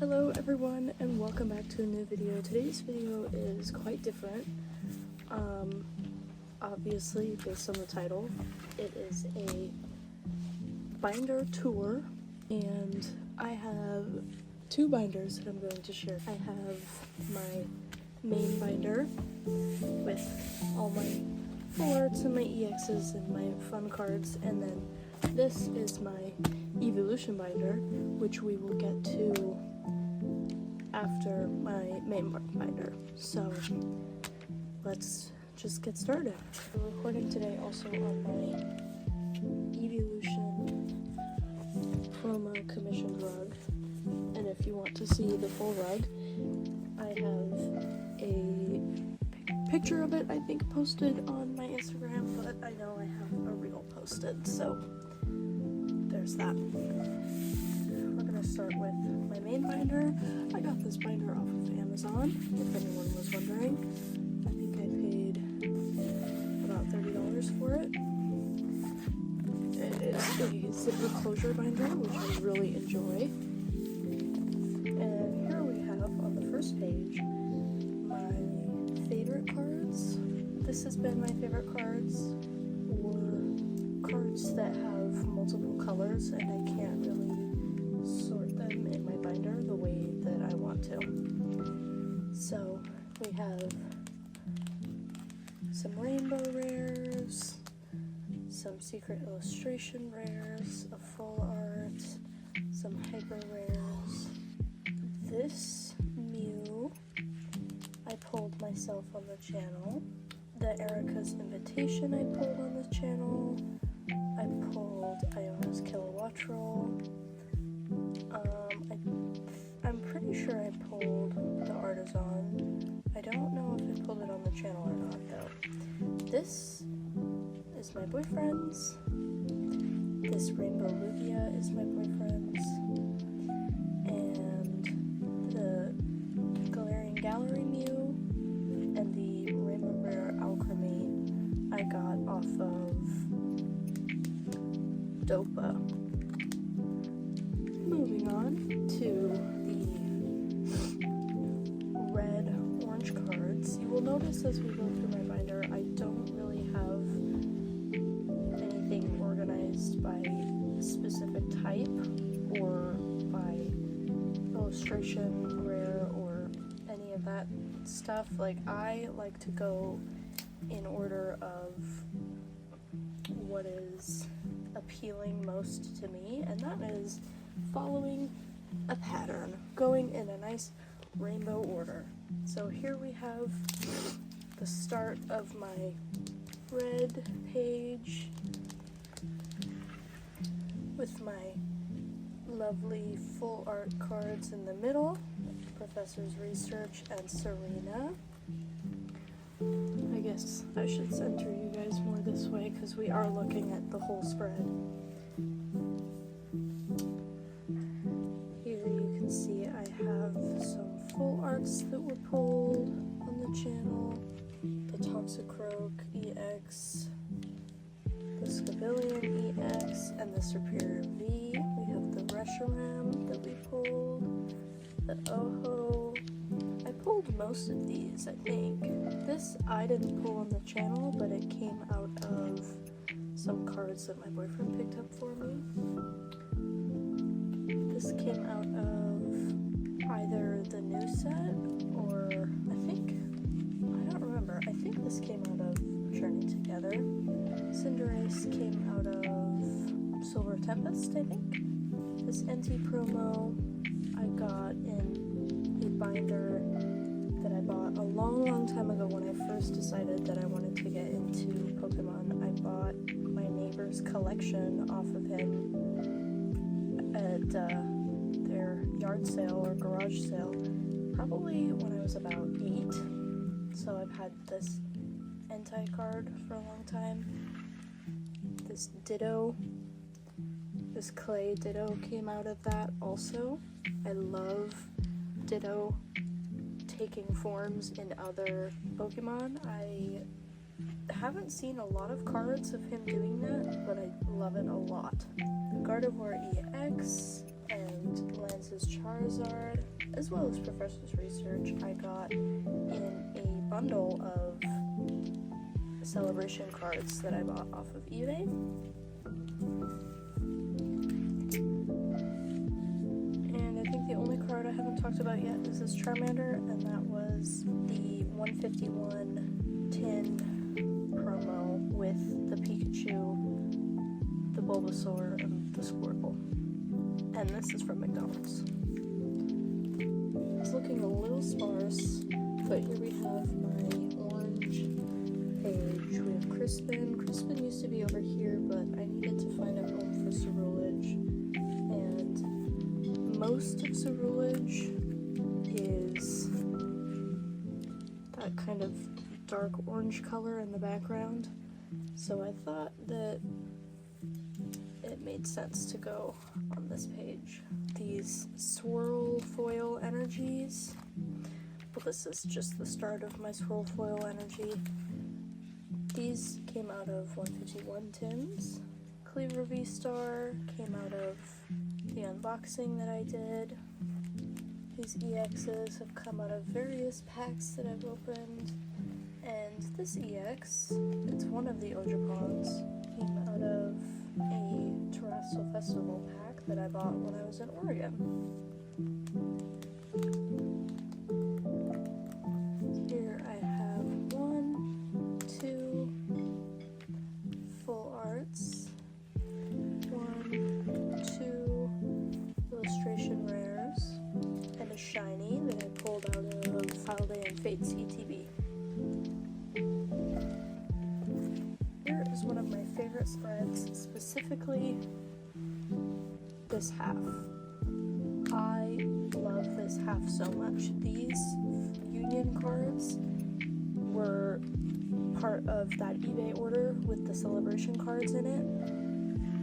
Hello everyone and welcome back to a new video. Today's video is quite different. Obviously based on the title, it is a binder tour and I have two binders that I'm going to share. I have my main binder with all my full arts and my EXs and my fun cards, and then this is my Eeveloution binder, which we will get to after my main binder. So let's just get started. I'm recording today also on my Eeveloution promo commissioned rug, and if you want to see the full rug, I have a picture of it I think posted on my Instagram, but I know I have a reel posted, so there's that. We're gonna start with my main binder. I got this binder off of Amazon, if anyone was wondering. I think I paid about $30 for it. It is a zipper closure binder, which I really enjoy. And here we have on the first page my favorite cards. This has been my favorite cards, or cards that have multiple colors and I can't really sort them in my binder the way that I want to. So we have some rainbow rares, some secret illustration rares, a full art, some hyper rares. This Mew I pulled myself on the channel. The Erica's Invitation I pulled on the channel. I pulled Iona's Kilowattrel. I'm pretty sure I pulled the Artisan. I don't know if I pulled it on the channel or not though. This is my boyfriend's. This Rainbow Lugia is my boyfriend's. And the Galarian Gallery Mew and the Rainbow Rare Alchemy I got off of Dopa. Moving on to the red orange cards. You will notice as we go through my binder, I don't really have anything organized by specific type or by illustration, rare, or any of that stuff. Like, I like to go in order of what is appealing most to me, and that is following a pattern, going in a nice rainbow order. So here we have the start of my red page with my lovely full art cards in the middle, Professor's Research and Serena. I guess I should center you guys more this way because we are looking at the whole spread. Here you can see I have some full arts that were pulled on the channel. The Toxicroak EX, the Scavillion EX, and the Superior V. We have the Reshiram that we pulled, the Oho. I pulled most of these, I think. This I didn't pull on the channel, but it came out of some cards that my boyfriend picked up for me. This came out of either the new set or I don't remember. I think this came out of Journey Together. Cinderace came out of Silver Tempest, I think. This NT promo I got in a binder that I bought a long time ago when I first decided that I wanted to get into Pokemon. I bought my neighbor's collection off of him at their yard sale or garage sale, probably when I was about 8. So I've had this Entei card for a long time. This Ditto, this Clay Ditto came out of that also. I love Ditto taking forms in other Pokemon. I haven't seen a lot of cards of him doing that, but I love it a lot. The Gardevoir EX and and Lance's Charizard, as well as Professor's Research, I got in a bundle of celebration cards that I bought off of eBay. And I think the only card I haven't talked about yet is this Charmander, and that was the 151 tin promo with the Pikachu, the Bulbasaur, and the Squirtle. And this is from McDonald's. It's looking a little sparse, but here we have my orange page. We have Crispin. Crispin used to be over here, but I needed to find a home for Cerulege. And most of Cerulege is that kind of dark orange color in the background. So I thought that it made sense to go on this page. These swirl foil energies. Well, this is just the start of my swirl foil energy. These came out of 151 tins. Cleaver V-Star came out of the unboxing that I did. These EXs have come out of various packs that I've opened. And this EX, it's one of the Ojapons, came out of a Terrestrial Festival pack that I bought when I was in Oregon. Here I have 1, 2 full arts, 1, 2 illustration rares, and a shiny that I pulled out of Holiday and Fates ETB. Here is one of my favorite spreads, specifically this half. I love this half so much. These Union cards were part of that eBay order with the celebration cards in it.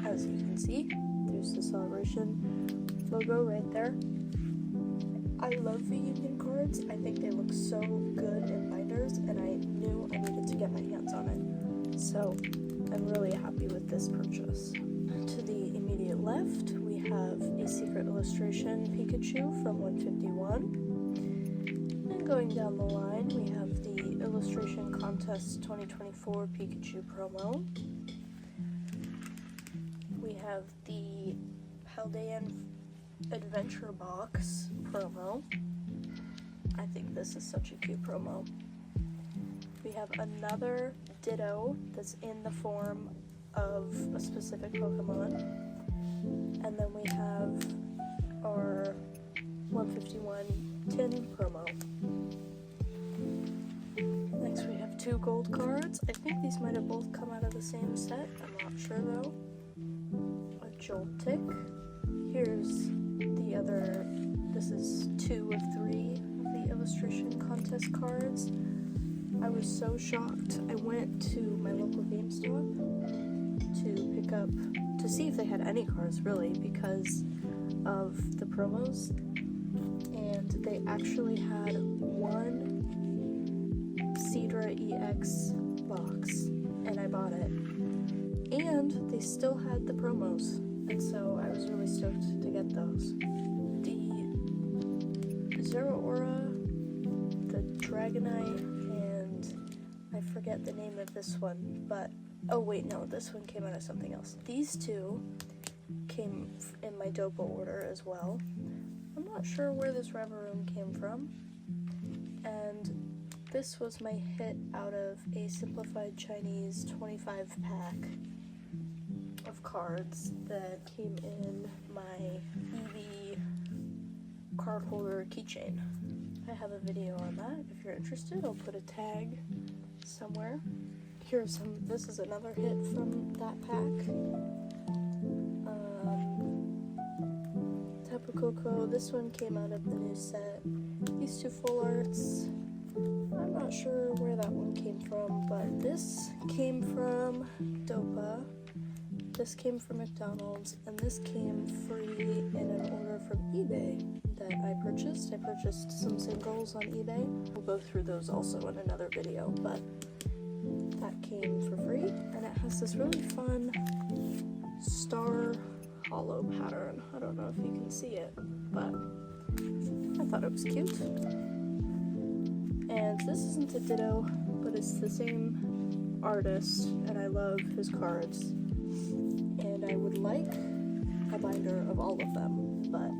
As you can see, there's the celebration logo right there. I love the Union cards. I think they look so good in binders, and I knew I needed to get my hands on it. So I'm really happy with this purchase. To the immediate left, we have a Secret Illustration Pikachu from 151. And going down the line, we have the Illustration Contest 2024 Pikachu promo. We have the Paldean Adventure Box promo. I think this is such a cute promo. We have another Ditto that's in the form of a specific Pokemon. And then we have our 151 tin promo. Next we have 2 gold cards. I think these might have both come out of the same set. I'm not sure though. A Joltik. Here's the other. This is 2 of 3 of the illustration contest cards. I was so shocked. I went to my local GameStop to pick up, to see if they had any cards really, because of the promos, and they actually had 1 Seadra EX box, and I bought it. And they still had the promos, and so I was really stoked to get those. The Zeraora, the Dragonite, I forget the name of this one, but oh wait, no, this one came out of something else. These 2 came in my Dopa order as well. I'm not sure where this Ravaroom came from, and this was my hit out of a Simplified Chinese 25 pack of cards that came in my Eevee card holder keychain. I have a video on that. If you're interested, I'll put a tag somewhere. Here's some. This is another hit from that pack. Tapu Koko. This one came out of the new set. These 2 full arts. I'm not sure where that one came from, but this came from Dopa. This came from McDonald's, and this came free in an order from eBay that I purchased. I purchased some singles on eBay. We'll go through those also in another video, but that came for free, and it has this really fun star hollow pattern. I don't know if you can see it, but I thought it was cute. And this isn't a ditto, but it's the same artist, and I love his cards. And I would like a binder of all of them, but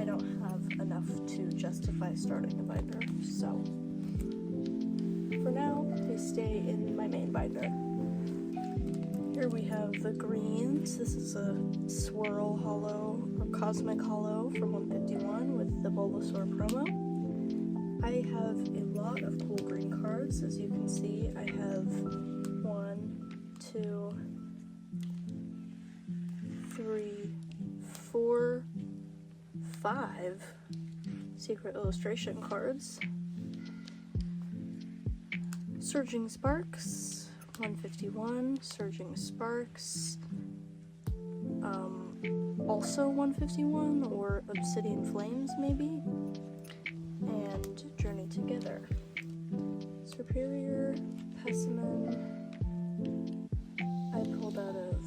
I don't have enough to justify starting a binder, so for now, they stay in my main binder. Here we have the greens. This is a swirl hollow, or cosmic hollow from 151 with the Bulbasaur promo. I have a lot of cool green cards. As you can see, I have 1, 2, 3, 4, 5 secret illustration cards. Surging Sparks, 151, Surging Sparks, also 151, or Obsidian Flames maybe, and Journey Together. Superior, Pessimon, I pulled out of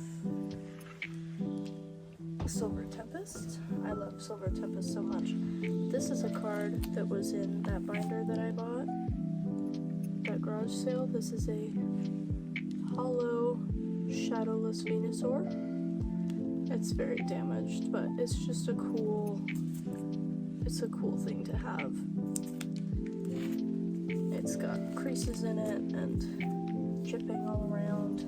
Silver Tempest. I love Silver Tempest so much. This is a card that was in that binder that I bought, that garage sale. This is a hollow Shadowless Venusaur. It's very damaged, but it's just a cool thing to have. It's got creases in it and chipping all around.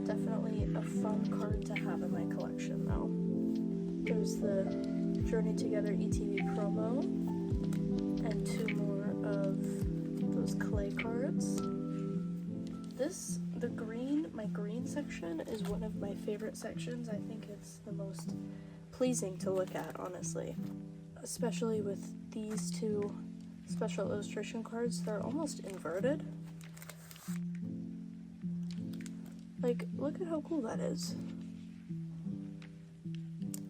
Definitely a fun card to have in my collection though. There's the Journey Together ETV promo and 2 more of those clay cards. My green section is one of my favorite sections. I think it's the most pleasing to look at, honestly. Especially with these 2 special illustration cards. They're almost inverted. Like, look at how cool that is.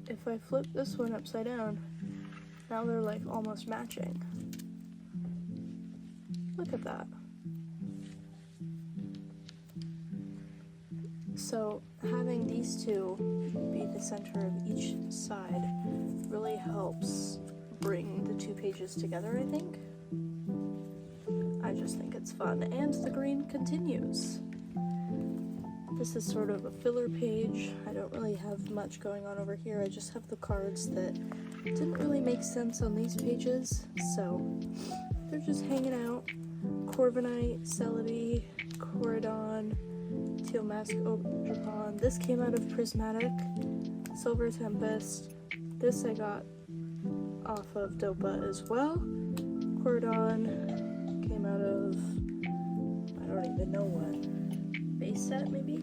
If I flip this one upside down, now they're like almost matching. Look at that. So having these 2 be the center of each side really helps bring the 2 pages together, I think. I just think it's fun, and the green continues. This is sort of a filler page. I don't really have much going on over here. I just have the cards that didn't really make sense on these pages, so they're just hanging out. Corviknight, Celebi, Corridon, Teal Mask Ogerpon. This came out of Prismatic. Silver Tempest. This I got off of Dopa as well. Corridon came out of, I don't even know what, base set maybe?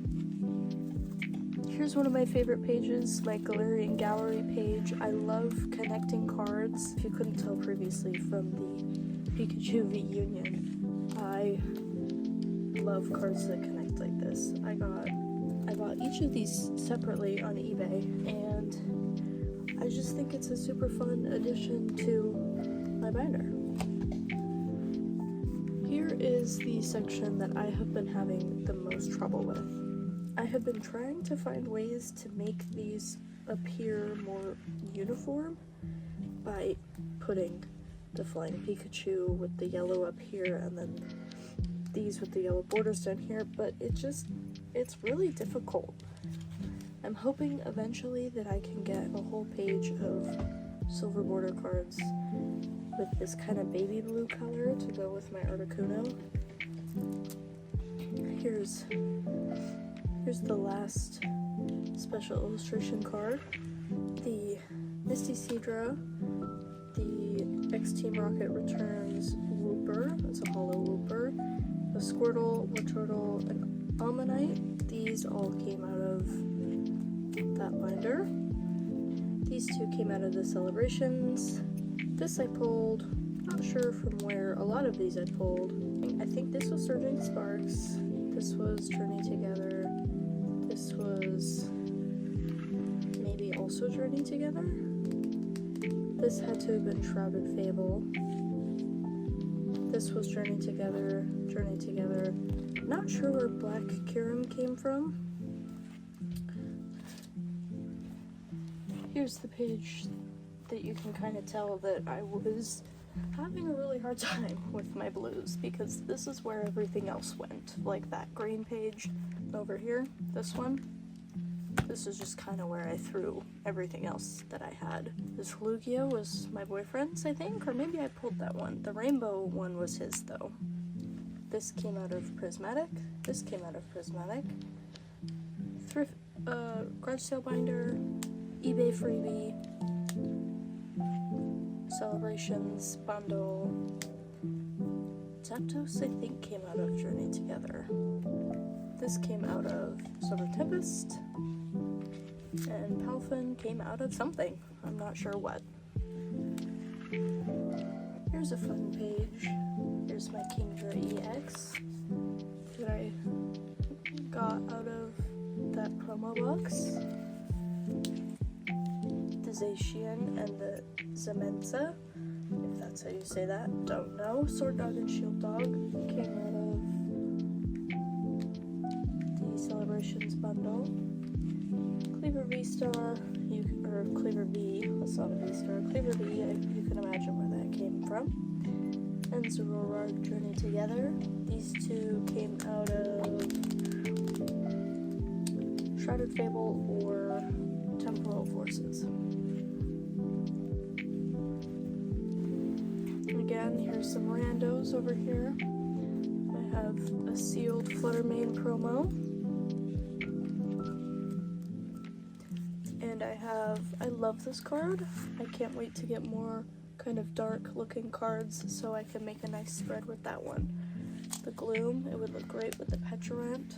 Here's one of my favorite pages, my Galarian Gallery page. I love connecting cards. If you couldn't tell previously from the Pikachu V Union, I love cards that connect like this. I bought each of these separately on eBay, and I just think it's a super fun addition to my binder. Here is the section that I have been having the most trouble with. I have been trying to find ways to make these appear more uniform by putting the Flying Pikachu with the yellow up here and then these with the yellow borders down here, but it's really difficult. I'm hoping eventually that I can get a whole page of silver border cards with this kind of baby blue color to go with my Articuno. Here's the last special illustration card. The Misty Seadra, the X-Team Rocket Returns Wooper, that's a hollow Wooper, a Squirtle, Wartortle, and Ammonite. These all came out of that binder. These 2 came out of the Celebrations. This I pulled, not sure from where. A lot of these I pulled. I think this was Surging Sparks. This was Journey Together. This was maybe also Journey Together. This had to have been Shrouded Fable. This was Journey Together, Journey Together. Not sure where Black Kyurem came from. here's the page that you can kind of tell that I was having a really hard time with my blues, because this is where everything else went. Like that green page over here, this one. This is just kind of where I threw everything else that I had. This Flugio was my boyfriend's, I think, or maybe I pulled that one. The rainbow one was his, though. This came out of Prismatic. This came out of Prismatic. Thrift, garage sale binder, eBay freebie, Celebrations bundle. Zapdos, I think, came out of Journey Together. This came out of Silver Tempest. And Palfin came out of something. I'm not sure what. Here's a fun page. Here's my Kingdra EX that I got out of that promo box. The Zacian and the Zamenza, if that's how you say that, don't know. Sword Dog and Shield Dog came out of the Celebrations bundle. Cleaver V-Star, or Cleaver V, that's not a V-Star, Cleaver V, you can imagine where that came from. And Zoroark Journey Together. These two came out of Shrouded Fable or Temporal Forces. Again, here's some randos over here. I have a sealed Fluttermane promo. And I love this card. I can't wait to get more kind of dark looking cards so I can make a nice spread with that one. The Gloom, it would look great with the Peturant.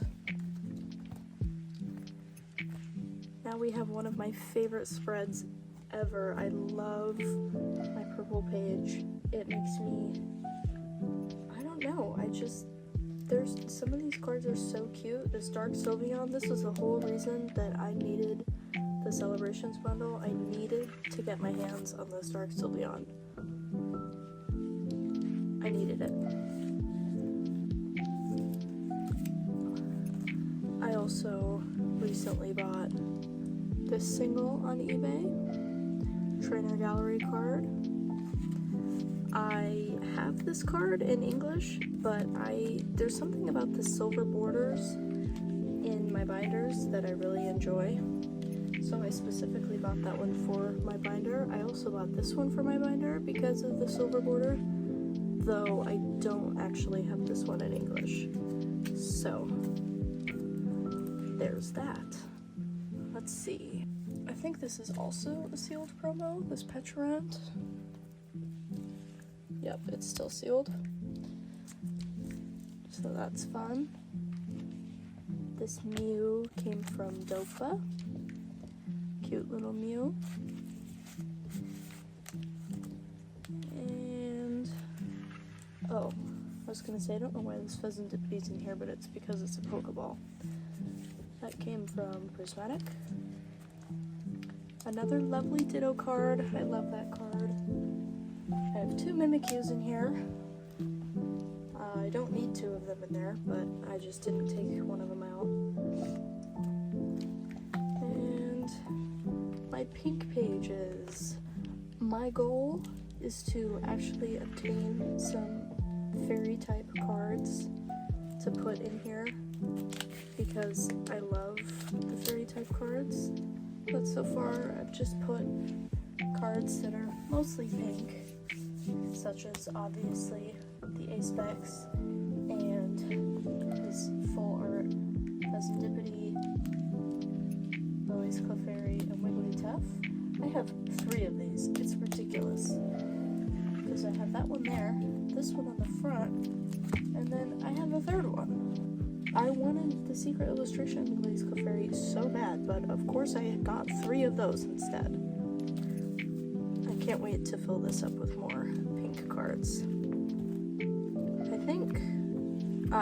Now we have one of my favorite spreads ever. I love my purple page. It makes me, I don't know, there's some of these cards are so cute. This Dark Sylveon, this was the whole reason that I needed the Celebrations bundle. I needed to get my hands on this Dark Sylveon. I needed it. I also recently bought this single on eBay, Trainer Gallery card. I have this card in English, but there's something about the silver borders in my binders that I really enjoy. So I specifically bought that one for my binder. I also bought this one for my binder because of the silver border, though I don't actually have this one in English. So there's that. Let's see. I think this is also a sealed promo, this Peturant. Yep, it's still sealed. So that's fun. This Mew came from Dopa. Cute little Mew. And oh, I was gonna say, I don't know why this Pheasantippedy's in here, but it's because it's a Pokeball. That came from Prismatic. Another lovely Ditto card. I love that card. I have two Mimikyus in here. I don't need two of them in there, but I just didn't take one of them out. And my pink pages. My goal is to actually obtain some fairy type cards to put in here because I love the fairy type cards. But so far I've just put cards that are mostly pink, such as obviously the A-Specs and this full art Pheasantipedy, Louise Clefairy, and Wigglytuff. I have 3 of these. It's ridiculous. Because I have that one there, this one on the front, and then I have a third one. I wanted the Secret Illustration Louise Clefairy so bad, but of course I got 3 of those instead. I can't wait to fill this up with more pink cards. I think,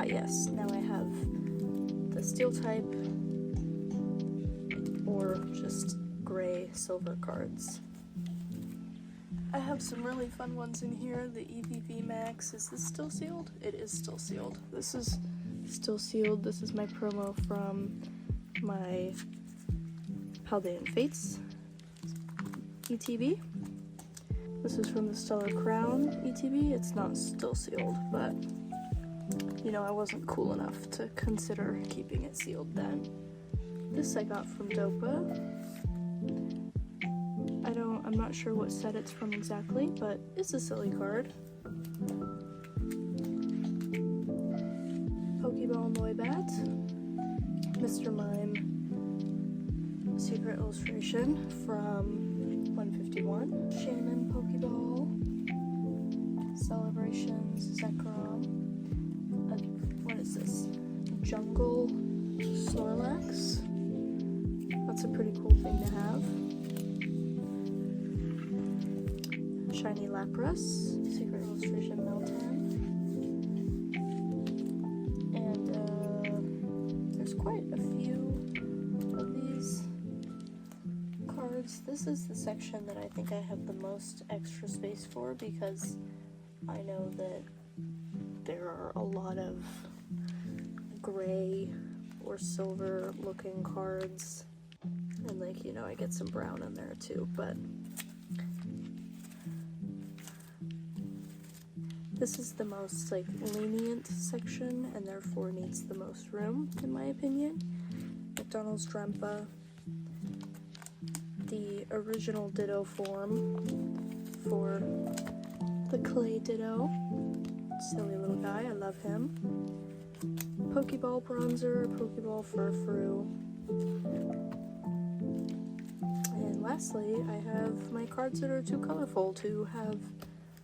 yes, now I have the Steel type or just gray silver cards. I have some really fun ones in here. The EVV Max, is this still sealed? It is still sealed. This is still sealed. This is my promo from my Paldean Fates ETB. This is from the Stellar Crown ETB. It's not still sealed, but you know, I wasn't cool enough to consider keeping it sealed then. This I got from Dopa. I'm not sure what set it's from exactly, but it's a silly card. Pokeball Noibat, Mr. Mime Secret Illustration from 151, Shannon Pokeball, Celebrations Zekrom, what is this? Jungle Snorlax. That's a pretty cool thing to have. Shiny Lapras, Secret Illustration Meltan. And there's quite a few of these cards. This is the section that I think I have the most extra space for because I know that there are a lot of gray or silver looking cards. And like, you know, I get some brown in there too, but this is the most like lenient section and therefore needs the most room in my opinion. McDonald's Drempa, the original Ditto form for the clay Ditto. Silly little guy, I love him. Pokeball Bronzer, Pokeball Furfrou. And lastly, I have my cards that are too colorful to have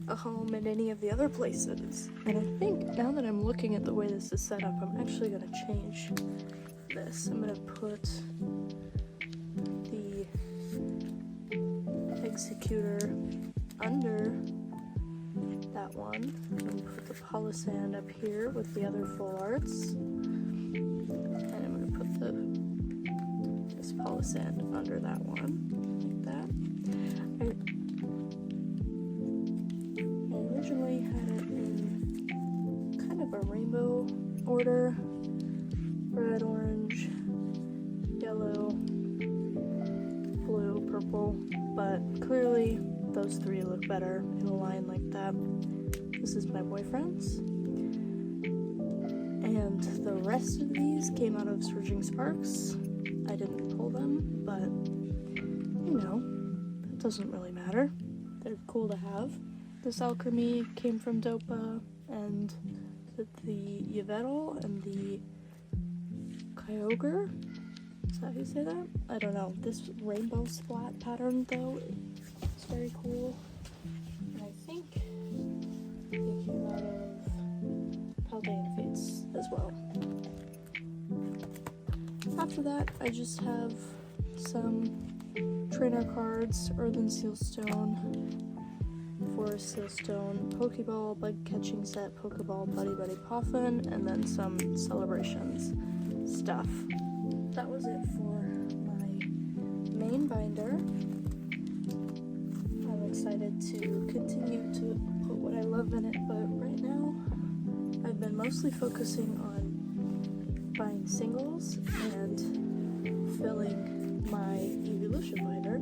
a home in any of the other places. And I think now that I'm looking at the way this is set up, I'm actually going to change this. I'm going to put the Executor under that one and put the Polisand up here with the other full arts. And I'm going to put this Polisand under that one, like that. I originally had it in kind of a rainbow order: red, orange, yellow, blue, purple, but clearly those three look better in a line like that. This is my boyfriend's. And the rest of these came out of Surging Sparks. I didn't pull them, but you know, it doesn't really matter. They're cool to have. This Alchemy came from Dopa, and the Eeveloution and the Kyogre. Is that how you say that? I don't know. This rainbow splat pattern though, it's very cool. And I think they came out of Paldean Fates as well. After that, I just have some trainer cards: Earthen Sealstone, Forest Sealstone, Pokeball Bug Catching Set, Pokeball Buddy Buddy Poffin, and then some Celebrations stuff. That was it for my main binder. I'm excited to continue to put what I love in it, but right now I've been mostly focusing on buying singles and filling my Eeveloution binder